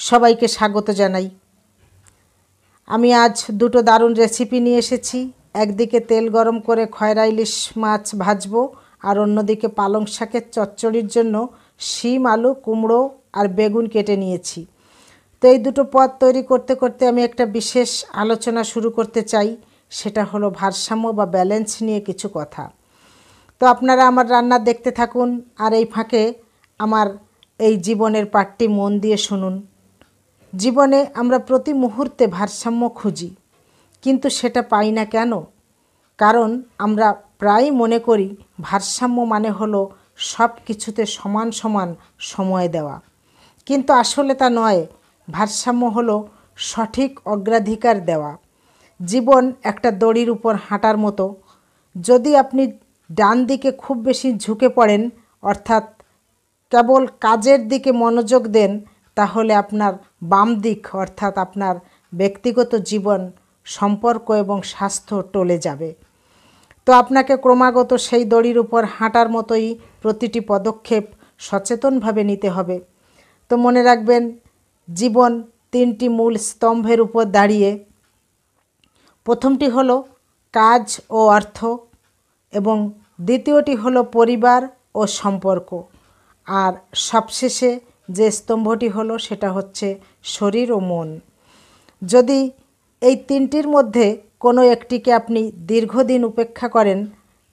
সবাইকে স্বাগত জানাই। আমি আজ দুটো দারুণ রেসিপি নিয়ে এসেছি। একদিকে তেল গরম করে খয়রা ইলিশ মাছ ভাজবো, আর অন্যদিকে পালং শাকের চচ্চড়ির জন্য শিম, আলু, কুমড়ো আর বেগুন কেটে নিয়েছি। তো এই দুটো পদ তৈরি করতে করতে আমি একটা বিশেষ আলোচনা শুরু করতে চাই। সেটা হলো ভারসাম্য বা ব্যালেন্স নিয়ে কিছু কথা। তো আপনারা আমার রান্না দেখতে থাকুন, আর এই ফাঁকে আমার এই জীবনের পাঠটি মন দিয়ে শুনুন। জীবনে আমরা প্রতি মুহূর্তে ভারসাম্য খুঁজি, কিন্তু সেটা পাই না কেন? কারণ আমরা প্রায় মনে করি ভারসাম্য মানে হলো সব কিছুতে সমান সমান সময় দেওয়া, কিন্তু আসলে তা নয়। ভারসাম্য হলো সঠিক অগ্রাধিকার দেওয়া। জীবন একটা দড়ির উপর হাঁটার মতো। যদি আপনি ডান দিকে খুব বেশি ঝুঁকে পড়েন, অর্থাৎ কেবল কাজের দিকে মনোযোগ দেন, তাহলে আপনার বাম দিক অর্থাৎ আপনার ব্যক্তিগত জীবন, সম্পর্ক এবং স্বাস্থ্য টলে যাবে। তো আপনাকে ক্রমাগত সেই দড়ির উপর হাঁটার মতোই প্রতিটি পদক্ষেপ সচেতনভাবে নিতে হবে। তো মনে রাখবেন, জীবন তিনটি মূল স্তম্ভের উপর দাঁড়িয়ে। প্রথমটি হলো কাজ ও অর্থ, এবং দ্বিতীয়টি হলো পরিবার ও সম্পর্ক, আর সবশেষে যে স্তম্ভটি হলো সেটা হচ্ছে শরীর ও মন। যদি এই তিনটির মধ্যে কোনো একটিকে আপনি দীর্ঘদিন উপেক্ষা করেন,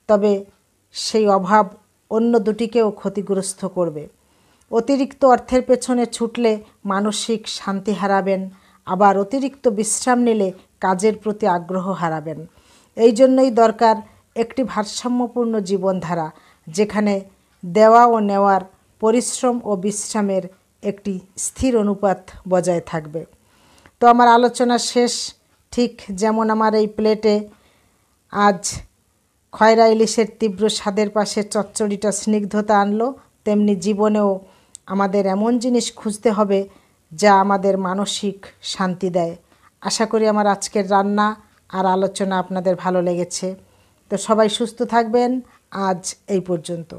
তবে সেই অভাব অন্য দুটিকেও ক্ষতিগ্রস্ত করবে। অতিরিক্ত অর্থের পেছনে ছুটলে মানসিক শান্তি হারাবেন, আবার অতিরিক্ত বিশ্রাম নিলে কাজের প্রতি আগ্রহ হারাবেন। এই জন্যই দরকার একটি ভারসাম্যপূর্ণ জীবনধারা, যেখানে দেওয়া ও নেওয়ার, পরিশ্রম ও বিশ্রামের একটি স্থির অনুপাত বজায় থাকবে। তো আমার আলোচনা শেষ। ঠিক যেমন আমার এই প্লেটে আজ খয়রা ইলিশের তীব্র স্বাদের পাশে চচ্চড়িটা স্নিগ্ধতা আনলো, তেমনি জীবনেও আমাদের এমন জিনিস খুঁজতে হবে যা আমাদের মানসিক শান্তি দেয়। আশা করি আমার আজকের রান্না আর আলোচনা আপনাদের ভালো লেগেছে। তো সবাই সুস্থ থাকবেন। আজ এই পর্যন্ত।